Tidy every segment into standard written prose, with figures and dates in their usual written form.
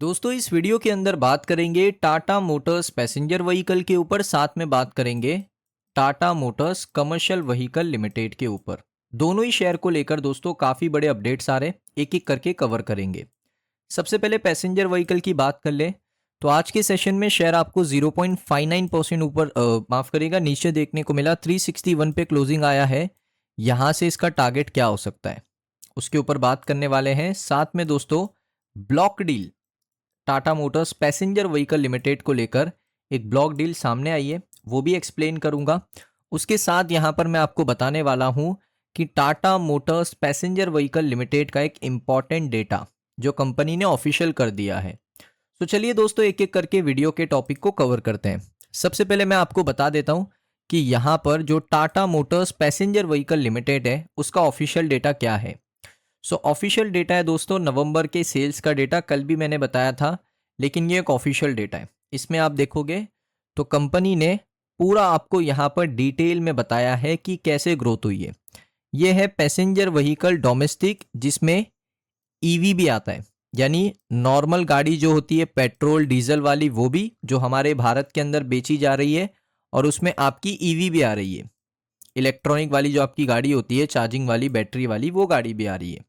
दोस्तों इस वीडियो के अंदर बात करेंगे टाटा मोटर्स पैसेंजर व्हीकल के ऊपर, साथ में बात करेंगे Tata Motors commercial vehicle limited के ऊपर। दोनों ही शेयर को लेकर दोस्तों काफ़ी बड़े अपडेट्स आ रहे हैं, एक एक करके कवर करेंगे। सबसे पहले पैसेंजर व्हीकल की बात कर ले तो आज के सेशन में शेयर आपको 0.59% ऊपर माफ़ करिएगा नीचे देखने को मिला। 361 पे क्लोजिंग आया है। यहाँ से इसका टारगेट क्या हो सकता है उसके ऊपर बात करने वाले हैं। साथ में दोस्तों block deal Tata Motors passenger vehicle limited को लेकर एक ब्लॉक डील सामने आई है, वो भी एक्सप्लेन करूंगा। उसके साथ यहां पर मैं आपको बताने वाला हूं कि Tata Motors passenger vehicle limited का एक इंपॉर्टेंट डेटा जो कंपनी ने ऑफिशियल कर दिया है। तो चलिए दोस्तों एक एक करके वीडियो के टॉपिक को कवर करते हैं। सबसे पहले मैं आपको बता देता हूं कि यहाँ पर जो Tata Motors passenger vehicle limited है उसका ऑफिशियल डेटा क्या है। सो ऑफिशियल डेटा है दोस्तों नवंबर के सेल्स का डेटा, कल भी मैंने बताया था, लेकिन ये एक ऑफिशियल डेटा है। इसमें आप देखोगे तो कंपनी ने पूरा आपको यहाँ पर डिटेल में बताया है कि कैसे ग्रोथ हुई है। ये है पैसेंजर व्हीकल डोमेस्टिक, जिसमें ईवी भी आता है, यानी नॉर्मल गाड़ी जो होती है पेट्रोल डीजल वाली वो भी जो हमारे भारत के अंदर बेची जा रही है, और उसमें आपकी ईवी भी आ रही है, इलेक्ट्रॉनिक वाली जो आपकी गाड़ी होती है चार्जिंग वाली बैटरी वाली वो गाड़ी भी आ रही है।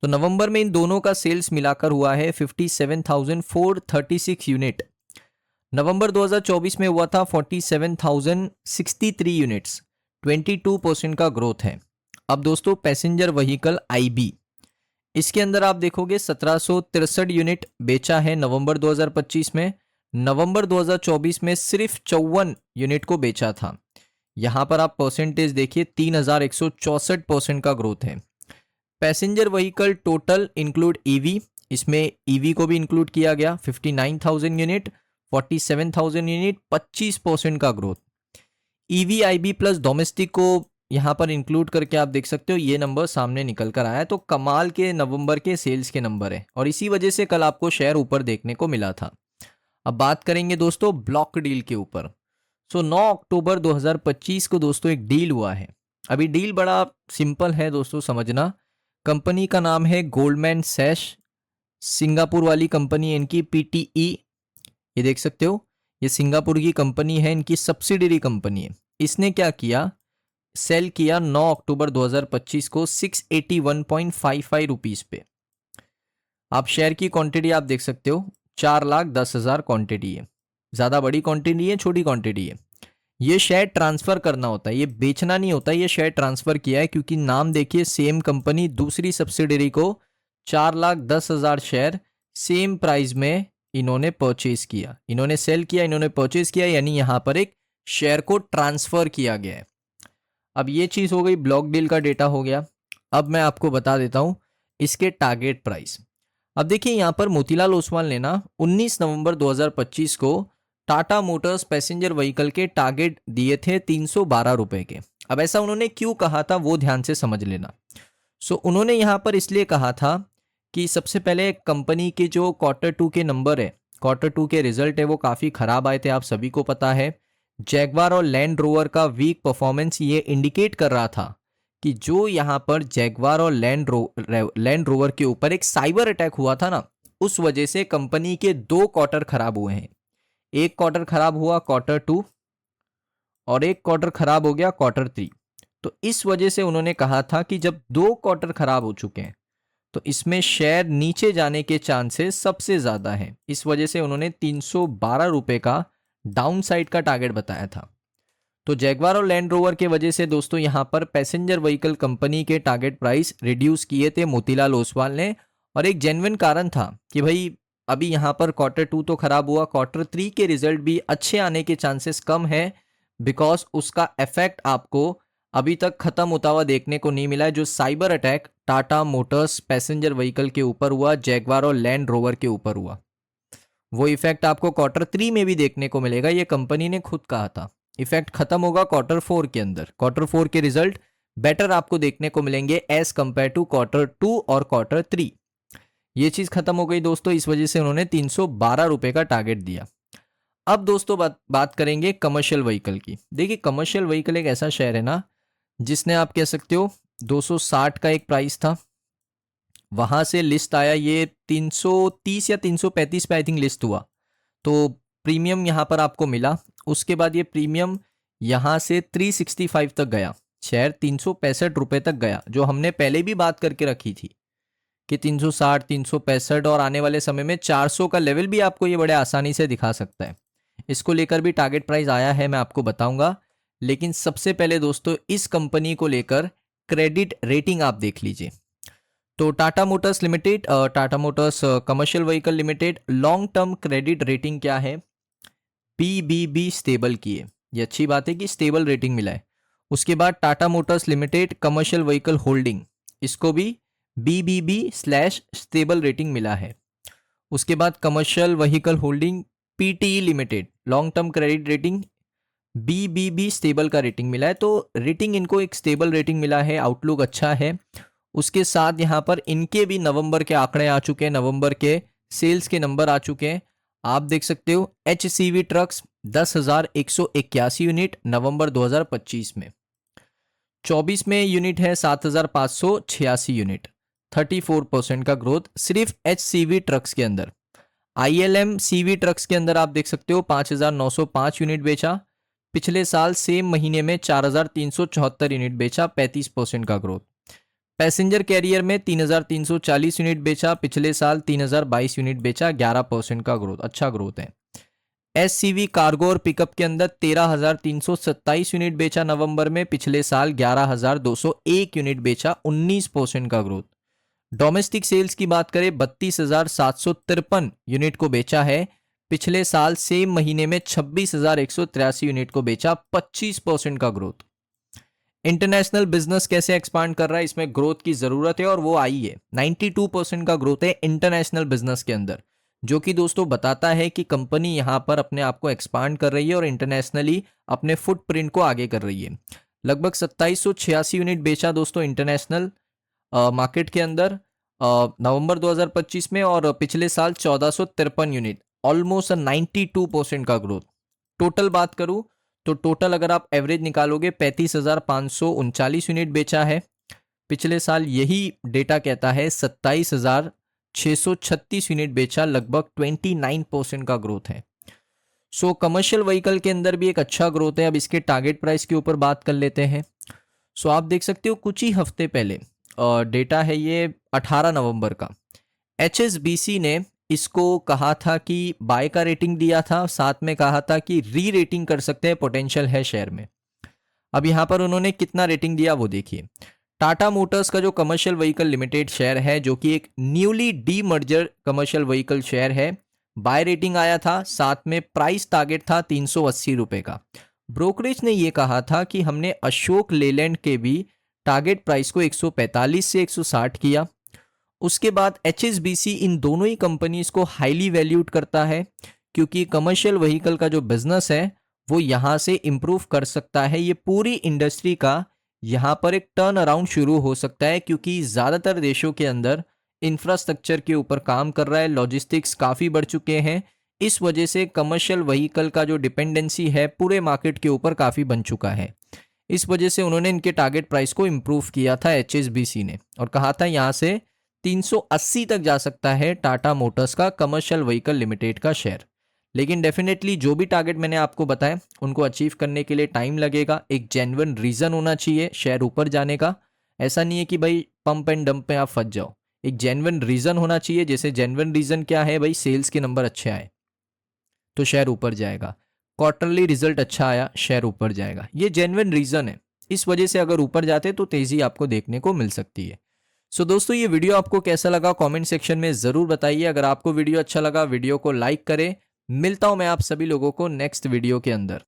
तो नवंबर में इन दोनों का सेल्स मिलाकर हुआ है 57,436 यूनिट। नवंबर 2024 में हुआ था 47,063 यूनिट्स, 22% का ग्रोथ है। अब दोस्तों पैसेंजर व्हीकल आईबी, इसके अंदर आप देखोगे 1763 यूनिट बेचा है नवंबर 2025 में। नवंबर 2024 में सिर्फ 54 यूनिट को बेचा था। यहां पर आप परसेंटेज देखिए 3164% का ग्रोथ है। Passenger vehicle total include EV, इसमें ईवी को भी इंक्लूड किया गया 59,000 यूनिट, 47,000 यूनिट, 25% का growth. EV IB plus domestic को यहाँ पर इंक्लूड करके आप देख सकते हो ये नंबर सामने निकल कर आया है। तो कमाल के नवंबर के सेल्स के नंबर है और इसी वजह से कल आपको शेयर ऊपर देखने को मिला था। अब बात करेंगे दोस्तों ब्लॉक डील के ऊपर। 9 अक्टूबर 2025 को दोस्तों एक डील हुआ है। अभी डील बड़ा सिंपल है दोस्तों समझना। कंपनी का नाम है गोल्डमैन सैश, सिंगापुर वाली कंपनी है इनकी पीटीई, ये देख सकते हो ये सिंगापुर की कंपनी है, इनकी सब्सिडरी कंपनी है। इसने क्या किया, सेल किया 9 अक्टूबर 2025 को 681.55 रुपीस पे। आप शेयर की क्वांटिटी आप देख सकते हो 4,10,000 क्वांटिटी है, ज़्यादा बड़ी क्वांटिटी है छोटी क्वांटिटी है। ये शेयर ट्रांसफर करना होता है, ये बेचना नहीं होता, ये शेयर ट्रांसफर किया है क्योंकि नाम देखिए सेम कंपनी दूसरी सब्सिडरी को 4,10,000 शेयर सेम प्राइस में इन्होंने परचेज किया, इन्होंने सेल किया, इन्होंने परचेज किया, यानी यहां पर एक शेयर को ट्रांसफर किया गया है। अब ये चीज हो गई, ब्लॉक डील का डेटा हो गया। अब मैं आपको बता देता हूं इसके टारगेट प्राइस। अब देखिए यहां पर मोतीलाल ओसवाल ने ना 19 नवंबर 2025 को टाटा मोटर्स पैसेंजर व्हीकल के टारगेट दिए थे 312 रुपए के। अब ऐसा उन्होंने क्यों कहा था वो ध्यान से समझ लेना। उन्होंने यहां पर इसलिए कहा था कि सबसे पहले कंपनी के जो Q2 के नंबर है, Q2 के रिजल्ट है वो काफ़ी ख़राब आए थे, आप सभी को पता है। जैगवार और लैंड रोवर का वीक परफॉर्मेंस ये इंडिकेट कर रहा था कि जो यहाँ पर जैगवार और लैंड रोवर के ऊपर एक साइबर अटैक हुआ था ना, उस वजह से कंपनी के 2 क्वार्टर खराब हुए हैं। एक क्वार्टर खराब हुआ Q2 और एक क्वार्टर खराब हो गया Q3। तो इस वजह से उन्होंने कहा था कि जब 2 क्वार्टर खराब हो चुके हैं तो इसमें शेयर नीचे जाने के चांसेस सबसे ज्यादा हैं। इस वजह से उन्होंने 312 रुपए का डाउन साइड का टारगेट बताया था। तो जैगवार और लैंड रोवर के वजह से दोस्तों यहां पर पैसेंजर व्हीकल कंपनी के टारगेट प्राइस रिड्यूस किए थे मोतीलाल ओसवाल ने, और एक जेन्युइन कारण था कि भाई अभी यहाँ पर Q2 तो खराब हुआ, Q3 के रिजल्ट भी अच्छे आने के चांसेस कम है, बिकॉज उसका इफेक्ट आपको अभी तक खत्म होता हुआ देखने को नहीं मिला है। जो cyber attack Tata Motors passenger vehicle के ऊपर हुआ, जैगवार और लैंड रोवर के ऊपर हुआ, वो इफेक्ट आपको Q3 में भी देखने को मिलेगा। ये कंपनी ने खुद कहा था। इफेक्ट खत्म होगा Q4 के अंदर, Q4 के रिजल्ट बेटर आपको देखने को मिलेंगे एज कंपेयर टू Q2 और Q3। ये चीज खत्म हो गई दोस्तों, इस वजह से उन्होंने 312 रुपए का टारगेट दिया। अब दोस्तों बात करेंगे कमर्शियल व्हीकल की। देखिए कमर्शियल व्हीकल एक ऐसा शेयर है ना जिसने आप कह सकते हो 260 का एक प्राइस था, वहाँ से लिस्ट आया, ये 330 या 335 पे आई थिंक लिस्ट हुआ, तो प्रीमियम यहाँ पर आपको मिला। उसके बाद ये प्रीमियम यहाँ से 365 तक गया, शेयर 365 रुपये तक गया, जो हमने पहले भी बात करके रखी थी कि 360, 365 और आने वाले समय में 400 का लेवल भी आपको ये बड़े आसानी से दिखा सकता है। इसको लेकर भी टारगेट प्राइस आया है, मैं आपको बताऊंगा। लेकिन सबसे पहले दोस्तों इस कंपनी को लेकर क्रेडिट रेटिंग आप देख लीजिए। तो Tata Motors limited, Tata Motors commercial vehicle limited, long term credit rating क्या है? BBB स्टेबल की है, ये अच्छी बात है कि स्टेबल रेटिंग मिला है। उसके बाद Tata Motors limited commercial vehicle holding, इसको भी BBB/स्टेबल रेटिंग मिला है। उसके बाद commercial vehicle holding PTE limited, long term credit rating BBB stable का रेटिंग मिला है। तो रेटिंग इनको एक स्टेबल रेटिंग मिला है, आउटलुक अच्छा है। उसके साथ यहाँ पर इनके भी नवंबर के आंकड़े आ चुके हैं, नवंबर के सेल्स के नंबर आ चुके हैं। आप देख सकते हो HCV ट्रक्स 10,181 यूनिट नवंबर 2025 में, 24 में यूनिट है 7,586 यूनिट, 34% का ग्रोथ सिर्फ HCV ट्रक्स के अंदर। ILM CV ट्रक्स के अंदर आप देख सकते हो 5,905 यूनिट बेचा, पिछले साल सेम महीने में 4,374 यूनिट बेचा, 35% का ग्रोथ। पैसेंजर कैरियर में 3,340 यूनिट बेचा, पिछले साल 3,022 यूनिट बेचा, 11% का ग्रोथ, अच्छा ग्रोथ है। SCV कार्गो और पिकअप के अंदर 13,327 यूनिट बेचा नवंबर में, पिछले साल 11,201 यूनिट बेचा, 19% का ग्रोथ। डोमेस्टिक सेल्स की बात करें 32,753 यूनिट को बेचा है, पिछले साल सेम महीने में 26,183 यूनिट को बेचा, 25% का ग्रोथ। इंटरनेशनल बिजनेस कैसे एक्सपांड कर रहा है, इसमें ग्रोथ की जरूरत है और वो आई है। 92% का ग्रोथ है इंटरनेशनल बिजनेस के अंदर, जो कि दोस्तों बताता है कि कंपनी यहाँ पर अपने आप को एक्सपांड कर रही है और इंटरनेशनली अपने फुटप्रिंट को आगे कर रही है। लगभग 2786 यूनिट बेचा दोस्तों इंटरनेशनल मार्केट के अंदर नवंबर 2025 में, और पिछले साल 1453 यूनिट, ऑलमोस्ट 92% का ग्रोथ। टोटल बात करूं तो टोटल अगर आप एवरेज निकालोगे 35,539 यूनिट बेचा है, पिछले साल यही डेटा कहता है 27,636 यूनिट बेचा, लगभग 29% का ग्रोथ है। सो कमर्शियल व्हीकल के अंदर भी एक अच्छा ग्रोथ है। अब इसके टारगेट प्राइस के ऊपर बात कर लेते हैं। सो आप देख सकते हो कुछ ही हफ्ते पहले डेटा है ये 18 नवंबर का, HSBC ने इसको कहा था कि बाय का रेटिंग दिया था, साथ में कहा था कि री रेटिंग कर सकते हैं, पोटेंशियल है शेयर में। अब यहां पर उन्होंने कितना रेटिंग दिया वो देखिए। टाटा मोटर्स का जो कमर्शियल व्हीकल लिमिटेड शेयर है, जो कि एक newly demerger commercial vehicle share है, बाय रेटिंग आया था, साथ में प्राइस टारगेट था 380 रुपए का। ब्रोकरेज ने यह कहा था कि हमने अशोक लेलैंड के भी टारगेट प्राइस को 145 से 160 किया। उसके बाद HSBC इन दोनों ही कंपनीज को हाईली वैल्यूड करता है, क्योंकि कमर्शियल व्हीकल का जो बिजनेस है वो यहाँ से इंप्रूव कर सकता है। ये पूरी इंडस्ट्री का यहाँ पर एक टर्न अराउंड शुरू हो सकता है, क्योंकि ज़्यादातर देशों के अंदर इंफ्रास्ट्रक्चर के ऊपर काम कर रहा है, लॉजिस्टिक्स काफ़ी बढ़ चुके हैं। इस वजह से कमर्शियल व्हीकल का जो डिपेंडेंसी है पूरे मार्केट के ऊपर काफ़ी बन चुका है। इस वजह से उन्होंने इनके टारगेट प्राइस को इम्प्रूव किया था HSBC ने, और कहा था यहाँ से 380 तक जा सकता है टाटा मोटर्स का कमर्शियल व्हीकल लिमिटेड का शेयर। लेकिन डेफिनेटली जो भी टारगेट मैंने आपको बताया उनको अचीव करने के लिए टाइम लगेगा। एक जेन्युइन रीज़न होना चाहिए शेयर ऊपर जाने का। ऐसा नहीं है कि भाई पंप एंड डंप पे आप फंस जाओ, एक जेन्युइन रीज़न होना चाहिए। जैसे जेन्युइन रीज़न क्या है, भाई सेल्स के नंबर अच्छे आए तो शेयर ऊपर जाएगा, क्वार्टरली रिजल्ट अच्छा आया शेयर ऊपर जाएगा, ये जेन्युइन रीज़न है। इस वजह से अगर ऊपर जाते तो तेज़ी आपको देखने को मिल सकती है। सो दोस्तों ये वीडियो आपको कैसा लगा कमेंट सेक्शन में ज़रूर बताइए। अगर आपको वीडियो अच्छा लगा वीडियो को लाइक करें। मिलता हूं मैं आप सभी लोगों को नेक्स्ट वीडियो के अंदर।